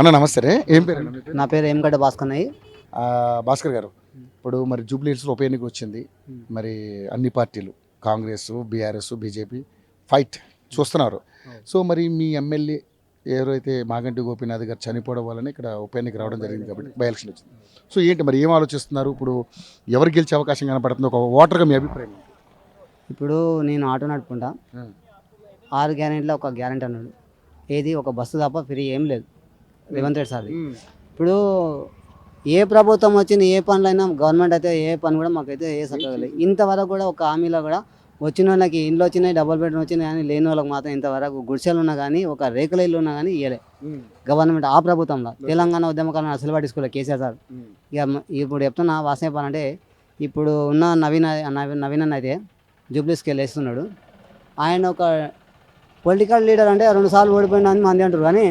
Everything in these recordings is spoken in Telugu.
అన్న నమస్తే. ఏం పేరు అన్న మీ పేరు? నా పేరు ఏంగడ్డ భాస్కర్. భాస్కర్ గారు, ఇప్పుడు మరి జూబ్లీ హిల్స్లో ఉప ఎన్నిక వచ్చింది. మరి అన్ని పార్టీలు కాంగ్రెస్, బీఆర్ఎస్, బీజేపీ ఫైట్ చూస్తున్నారు. సో మరి మీ ఎమ్మెల్యే ఎవరైతే మాగంటి గోపీనాథ్ గారు చనిపోవడం వల్లనే ఇక్కడ ఉప ఎన్నిక రావడం జరిగింది కాబట్టి బై ఎలక్షన్ వచ్చింది. సో ఏంటి మరి ఏం ఆలోచిస్తున్నారు? ఇప్పుడు ఎవరు గెలిచే అవకాశం కనపడుతుంది ఒక ఓటర్గా మీ అభిప్రాయం? ఇప్పుడు నేను ఆటో నడుపుకుంటా. 6 గ్యారెంటీలో ఒక గ్యారెంటీ అన్నాడు. ఏది ఒక బస్సు తప్ప ఫ్రీ ఏం లేదు రేవంత్ రెడ్డి సార్ది. ఇప్పుడు ఏ ప్రభుత్వం వచ్చింది, ఏ పనులైనా గవర్నమెంట్ అయితే ఏ పని కూడా మాకైతే ఏ సక్కగలేదు. ఇంతవరకు కూడా ఒక హామీలో కూడా వచ్చిన వాళ్ళకి ఇండ్లు వచ్చినాయి, డబుల్ బెడ్రూమ్ వచ్చినాయి, కానీ లేని వాళ్ళకి మాత్రం ఇంతవరకు గుడిసెలు ఉన్నా కానీ ఒక రేకుల ఇల్లు ఉన్నా కానీ ఇవ్వలే గవర్నమెంట్. ఆ ప్రభుత్వంలో తెలంగాణ ఉద్యమకాలను అసలు పట్టించుకోలేదు కేసీఆర్ సార్. ఇక ఇప్పుడు చెప్తున్నా వాసనేపాలంటే ఇప్పుడు ఉన్న నవీన్ అయితే జూబ్లీస్కి వెళ్ళేస్తున్నాడు. ఆయన ఒక పొలిటికల్ లీడర్ అంటే 2 సార్లు ఓడిపోయినా అని మంది అంటారు, కానీ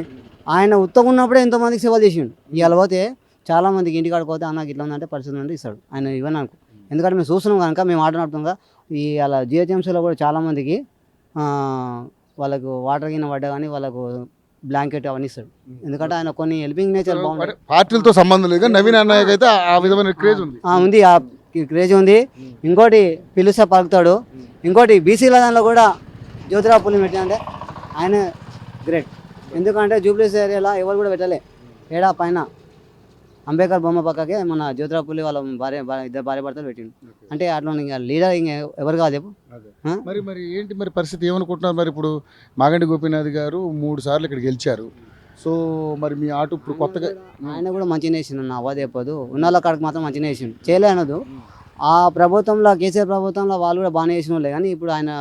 ఆయన ఉత్తగా ఉన్నప్పుడే ఎంతోమందికి సేవలు చేసిండు. ఇవాళ పోతే చాలామందికి ఇంటికాడికి పోతే అన్నకి ఇట్లా ఉందంటే పరిస్థితి అంటే ఇస్తాడు ఆయన ఇవ్వను అనుకో. ఎందుకంటే మేము చూస్తున్నాం కనుక మేము ఆటనడుతుంగా ఈ అలా జిహెచ్ఎంసీలో కూడా చాలామందికి వాళ్ళకు వాటర్ గిన్నె పడ్డా కానీ వాళ్ళకు బ్లాంకెట్ అవన్నీ ఇస్తాడు. ఎందుకంటే ఆయన కొన్ని హెల్పింగ్ నేచర్ బాగుంది. పార్టీలతో సంబంధం లేదు, నవీన్ అన్నయ్యకి అయితే ఆ విధమైన క్రేజ్ ఉంది. ఉంది, ఆ క్రేజ్ ఉంది. ఇంకోటి పిలుస్తే పలుకుతాడు. ఇంకోటి బీసీల దానిలో కూడా జ్యోతిరావు పులి పెట్టినంటే ఆయన గ్రేట్. ఎందుకంటే జూబ్లీస్ ఏరియాలో ఎవరు కూడా పెట్టలే. ఏడా పైన అంబేద్కర్ బొమ్మ పక్కకే మన జ్యోతిరావు పులి వాళ్ళ ఇద్దరు భార్య భర్తలు పెట్టిండు. అంటే అట్లా ఇంకా లీడర్ ఇంకా ఎవరు కాదు చెప్పు. మరి మరి ఏంటి మరి పరిస్థితి ఏమనుకుంటున్నారు? మరి ఇప్పుడు మాగంటి గోపీనాథ్ గారు 3 సార్లు ఇక్కడ గెలిచారు. సో మరి మీ ఆటో ఇప్పుడు కొత్తగా ఆయన కూడా మంచిగా వేసిండు. నా అవ్వదు చెప్పదు, ఉన్న కాడికి మాత్రం మంచిగా వేసిండు. చేయలే అనదు. ఆ ప్రభుత్వంలో కేసీఆర్ ప్రభుత్వంలో వాళ్ళు కూడా బాగానే వేసిన వాళ్ళే, కానీ ఇప్పుడు ఆయన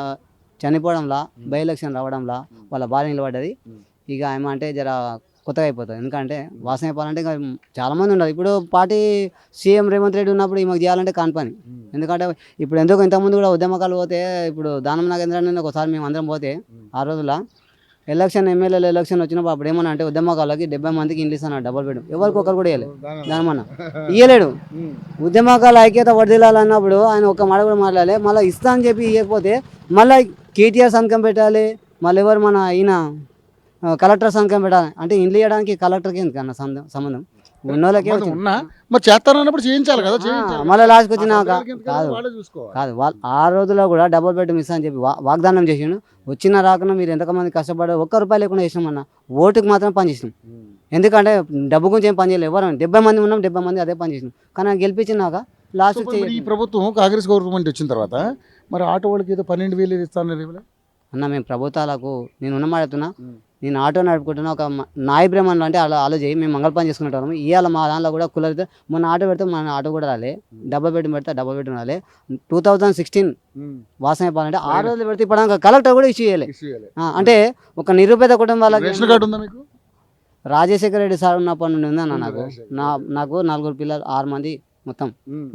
చనిపోవడంలా బై ఎలక్షన్ రావడంలా వాళ్ళ భార్య నిలబడ్డది. ఇక ఆయన అంటే జర కొత్తగా అయిపోతుంది. ఎందుకంటే వాసన అయిపోవాలంటే ఇంకా చాలామంది ఉండదు. ఇప్పుడు పార్టీ సీఎం రేవంత్ రెడ్డి ఉన్నప్పుడు ఈమెకు చేయాలంటే కాని పని. ఎందుకంటే ఇప్పుడు ఎందుకు ఇంతకుముందు కూడా ఉద్యమకాలు పోతే ఇప్పుడు దానం నాగేంద్ర ఒకసారి మేము అందరం పోతే ఆ రోజుల్లో ఎలక్షన్ ఎమ్మెల్యేలు ఎలక్షన్ వచ్చినప్పుడు అప్పుడు ఏమన్నా అంటే ఉద్యమకాలకి 70 మందికి ఇండ్లు ఇస్తాను డబుల్ బెడ్. ఎవరికి ఒకరు కూడా ఇవ్వలేదు, దానమన్నా ఇవ్వలేడు. ఉద్యమకాల ఐక్యత వర్ధిల్లాలన్నప్పుడు ఆయన ఒక్క మాట కూడా మాట్లాడాలి. మళ్ళీ ఇస్తా అని చెప్పి ఇవ్వకపోతే మళ్ళీ కేటీఆర్ సంతకం పెట్టాలి. మళ్ళీ ఎవరు మన ఈయన కలెక్టర్ సంతకం పెట్టాలి. అంటే ఇండ్లు ఇవ్వడానికి కలెక్టర్కి ఎందుకన్నా సంబంధం? ఉన్నోళ్ళకే ఉన్నా మరి చేస్తారన్నప్పుడు చేయించాలి కదా. మళ్ళీ లాస్ట్కి వచ్చినాక కాదు వాళ్ళు ఆ రోజుల్లో కూడా డబుల్ బెడ్ మిస్ అని చెప్పి వాగ్దానం చేసిండు. వచ్చినా రాకుండా మీరు ఎంతమంది కష్టపడే ₹1 లేకుండా చేసినామన్నా ఓటుకు మాత్రం పని చేసినాం. ఎందుకంటే డబ్బు గురించి ఏం పని చేయలేదు. ఎవరు 70 మంది ఉన్నాం, 70 మంది అదే పని చేసినాం. కానీ గెలిపించినాక లాస్ట్ ఈ ప్రభుత్వం కాంగ్రెస్ గవర్నమెంట్ వచ్చిన తర్వాత మరి ఆటో వాళ్ళకి ఏదో 12,000 ఇస్తాను అన్న. మేము ప్రభుత్వాలకు నేను ఉన్నమాడుతున్నా, నేను ఆటో నడుపుకుంటున్నా. ఒక నాయ బ్రహ్మణులు అంటే అలా చేయి మేము మంగళ పని చేసుకుంటాం. ఇవాళ మా దాంట్లో కూడా కులరితే మొన్న ఆటో పెడితే మన ఆటో కూడా రాలే. డబుల్ బెడ్రూమ్ పెడితే డబుల్ బెడ్రూమ్ రాలే. 2016 వాసన అయిపోవాలంటే 6 రోజులు పెడితే ఇప్పుడు కలెక్టర్ కూడా ఇష్యూ చేయలే. అంటే ఒక నిరుపేద కుటుంబాలకి రాజశేఖర రెడ్డి సార్ ఉన్నప్పటి నుండి ఉందన్న నాకు 4 పిల్లలు, 6 మంది మొత్తం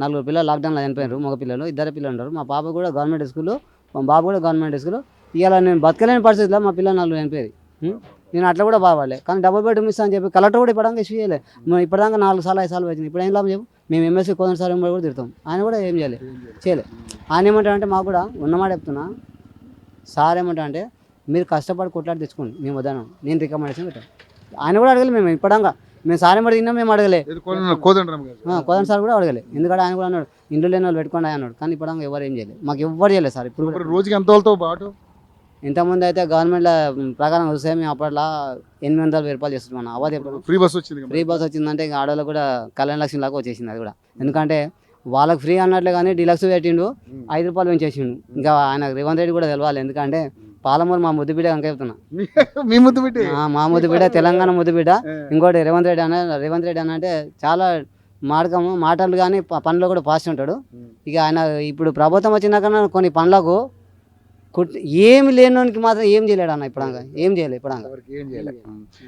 4 పిల్లలు లాక్డౌన్లో చనిపోయారు. మగ పిల్లలు 2 పిల్లలు ఉన్నారు. మా పాప కూడా గవర్నమెంట్ స్కూల్, మా బాబు కూడా గవర్నమెంట్ స్కూల్. ఇవాళ నేను బతకలేని పరిస్థితిలో మా పిల్లలు 4 చనిపోయారు. నేను అట్లా కూడా బాగాలే. కానీ డబుల్ బెడ్రూమ్ ఇస్తా అని చెప్పి కలెక్టర్ కూడా ఇప్పటిదాకా ఇష్యూ చేయలేదు. ఇప్పటిదాకా 4 సార్లు 5 సార్లు వచ్చింది. ఇప్పుడు ఏం లాభం చెప్పు? మేము ఎంఎస్సీ కోదండ సార్ కూడా తిడతాం, ఆయన కూడా ఏం చేయలే. ఆయన ఏమంటారంటే మాకు కూడా ఉన్నమాట చెప్తున్నా. సార్ ఏమంటారంటే మీరు కష్టపడి కొట్లాడి తెచ్చుకోండి, మేము వద్దాను, నేను రికమెండేషన్ పెట్టాను. ఆయన కూడా అడగలేదు. మేము ఇప్పటిదాకా మేము సార్ ఏమో తిన్నాం, మేము అడగలే. కోదండ సార్ కూడా అడగలే. ఎందుకంటే ఆయన కూడా అన్నాడు ఇండ్లు లేని వాళ్ళు పెట్టుకోండి అన్నాడు. కానీ ఇప్పటిదాకా ఎవరు ఏం చేయలేదు, మాకు ఎవ్వరు చేయలేదు సార్. ఇప్పుడు రోజుకి ఎంత వాళ్ళతో పాటు ఇంతకుముందు అయితే గవర్నమెంట్ ప్రకారం వస్తే మేము అప్పట్లో 800,000 రూపాయలు చేస్తున్నాం. అవ్వదు ఎప్పుడు ఫ్రీ బస్ వచ్చింది. ఫ్రీ బస్ వచ్చిందంటే ఇంకా ఆడవాళ్ళు కూడా కళ్యాణ లక్ష్మి లాగా వచ్చేసింది అది కూడా. ఎందుకంటే వాళ్ళకి ఫ్రీ అన్నట్లే కానీ డీలక్స్ పెట్టిండు, ₹5 పెంచేసిండు. ఇంకా ఆయన రేవంత్ రెడ్డి కూడా తెలవాలి. ఎందుకంటే పాలమూరు మా ముద్దు బిడ్డ కనుక చెప్తున్నా. మా ముద్దు బిడ్డ తెలంగాణ ముద్దు బిడ్డ. ఇంకోటి రేవంత్ రెడ్డి అంటే చాలా మాటలు కానీ పనులు కూడా ఫాస్ట్ ఉంటాడు. ఇక ఆయన ఇప్పుడు ప్రభుత్వం వచ్చినాక కొన్ని పనులకు ఏమి లేనోనికి మాత్రం ఏం చేయలేడు అన్న. ఇప్పుడు ఏం చేయలేదు ఇప్పుడు.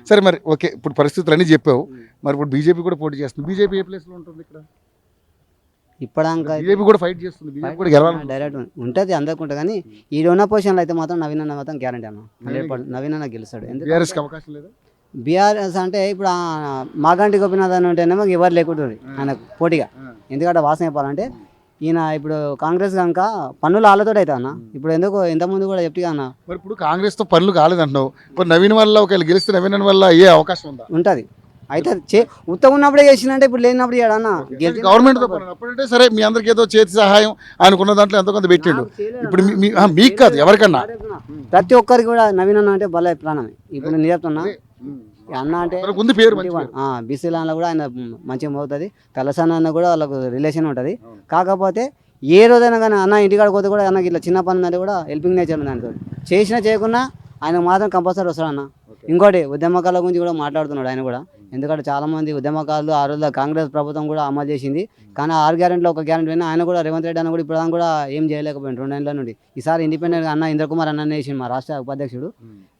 సరే మరి ఓకే, ఇప్పుడు పరిస్థితులు అన్నీ చెప్పావు. మరి ఇప్పుడు బీజేపీ కూడా పోటీ చేస్తుంది. బీజేపీ ఏ ప్లేస్లో ఉంటుంది ఇక్కడ? ఇప్పటిదాకా బీజేపీ కూడా ఫైట్ చేస్తుంది, బీజేపీ కూడా గెలవాలి డైరెక్ట్ ఉంటుంది అందరికి ఉంటుంది. కానీ ఈ ఉన్న పొజిషన్లో అయితే మాత్రం నవీన్ అన్న మాత్రం గ్యారంటీ అన్న 100% నవీన్ అన్న గెలుస్తాడు. బీఆర్ఎస్కి అవకాశం లేదా? బీఆర్ఎస్ అంటే ఇప్పుడు మాగంటి గోపీనాథ్ అని ఉంటేనేమో ఎవరు లేకుంటుంది ఆయన పోటీగా. ఎందుకంటే వాసన చెప్పాలంటే ఈయన ఇప్పుడు కాంగ్రెస్ కనుక పన్నులు వాళ్ళతో అవుతా అన్న. ఇప్పుడు ఎందుకు ఇంతకుముందు కూడా చెప్తే అన్న మరి ఇప్పుడు కాంగ్రెస్తో పనులు కాలేదంటున్నావు. ఇప్పుడు నవీన్ వల్ల ఒకవేళ గెలిస్తే నవీన్ వల్ల ఏ అవకాశం ఉందా? ఉంటుంది. అయితే ఉత్తగా ఉన్నప్పుడే చేసినంటే ఇప్పుడు లేనప్పుడు చేయడన్న గవర్నమెంట్ అప్పుడంటే సరే మీ అందరికి ఏదో చేతి సహాయం ఆయనకున్న దాంట్లో ఎంతో కొంత పెట్టిండు. ఇప్పుడు మీకు కాదు ఎవరికన్నా ప్రతి ఒక్కరికి కూడా నవీన్ అన్న అంటే భలే ప్రాణమే. ఇప్పుడు నేను చెప్తున్నా అన్న అంటే ముందు పేరు బీసీలలో కూడా ఆయన మంచిగా అవుతుంది. కలసాన అన్న కూడా వాళ్ళకు రిలేషన్ ఉంటుంది. కాకపోతే ఏ రోజైనా కానీ అన్న ఇంటికాడికి పోతే కూడా అన్నకి ఇట్లా చిన్న పని మీద కూడా హెల్పింగ్ నేచర్ ఉంది దాంతో. చేసినా చేయకున్నా ఆయన మాత్రం కంపల్సరీ వస్తాడు అన్న. ఇంకోటి ఉద్యమకాల గురించి కూడా మాట్లాడుతున్నాడు ఆయన కూడా. ఎందుకంటే చాలామంది ఉద్యమకాలు ఆ రోజుల్లో కాంగ్రెస్ ప్రభుత్వం కూడా అమలు చేసింది. కానీ 6 గ్యారెంటీలో ఒక గ్యారెంటీ అయినా ఆయన కూడా రేవంత్ రెడ్డి అన్న కూడా ఇప్పుడు కూడా ఏం చేయలేకపోయింది 2 నెలల నుండి. ఈసారి ఇండిపెండెంట్ అన్న ఇంద్రకుమార్ అన్న వేసింది మా రాష్ట్ర ఉపాధ్యక్షుడు.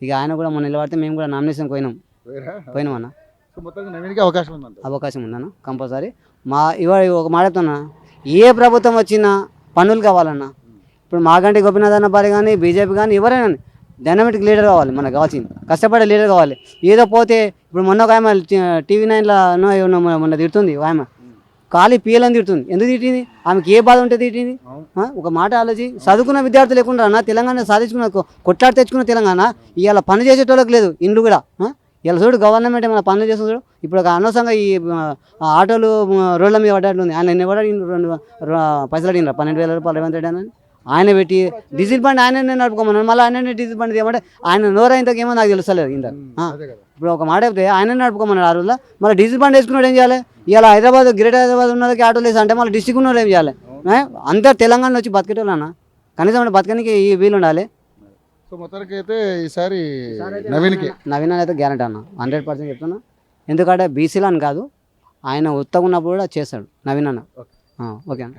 ఇక ఆయన కూడా మనం నిలబడితే మేము కూడా నామినేషన్ పోయినాం అన్న. అవకాశం ఉందన్న కంపల్సరీ. ఇవాళ ఒక మాట చెప్తున్నా, ఏ ప్రభుత్వం వచ్చినా పనులు కావాలన్నా. ఇప్పుడు మాగంటి గోపీనాథ్ అన్న భార్య కానీ బీజేపీ కానీ ఎవరైనా డైనమిక్ లీడర్ కావాలి, మనకు కావాల్సింది కష్టపడే లీడర్ కావాలి. ఏదో పోతే ఇప్పుడు మొన్న ఒక ఆమె టీవీ 9లో మొన్న తిడుతుంది, ఆమె ఖాళీ పిఎలని తిడుతుంది. ఎందుకు తిట్టింది? ఆమెకి ఏ బాధ ఉంటే తిట్టింది? ఒక మాట ఆలోచి. చదువుకున్న విద్యార్థులు లేకుండా అన్న తెలంగాణ సాధించుకున్న కొట్లాడి తెచ్చుకున్న తెలంగాణ ఇవాళ పని చేసేటోళ్ళకి లేదు. ఇండ్లు కూడా ఇలా చూడు గవర్నమెంట్ ఏమైనా పనులు చేస్తుంది చూడు. ఇప్పుడు ఒక అనవసరంగా ఈ ఆటోలు రోడ్ల మీద పడ్డట్లుంది. ఆయన నిన్న కూడా పైసలు అడిగినారు 12,000 రూపాయలు రేవంత్ రెడ్డి అని. ఆయన పెట్టి డీజిల్ బండి ఆయననే నడుపుకోమన్నాను. మళ్ళీ ఆయననే డీజిల్ బండి తీయమంటే ఆయన నోరైంతకేమో నాకు తెలుస్తలేదు. ఇంత ఇప్పుడు ఒక మాట చెప్తే ఆయననే నడుపుకోమన్నాడు ఆ రోజుల్లో. మళ్ళీ డీజిల్ బండి వేసుకున్నాడు ఏం చేయాలి? ఇలా హైదరాబాద్ గ్రేటర్ హైదరాబాద్ ఉన్నది ఆటోలు వేసి అంటే మళ్ళీ డిస్టిక్ ఉన్నోళ్ళు ఏం చేయాలి? అంతా తెలంగాణ వచ్చి బతికేటోళ్ళు అన్న. కనీసం బతకనికి ఈ వీలు ఉండాలి. సో మొత్తానికి అయితే ఈసారి నవీన్ అయితే గ్యారెంటీ అన్న 100% చెప్తున్నా. ఎందుకంటే బీసీలో అని కాదు, ఆయన ఉత్తగా ఉన్నప్పుడు కూడా చేస్తాడు నవీన్ అన్న. ఓకే అన్న.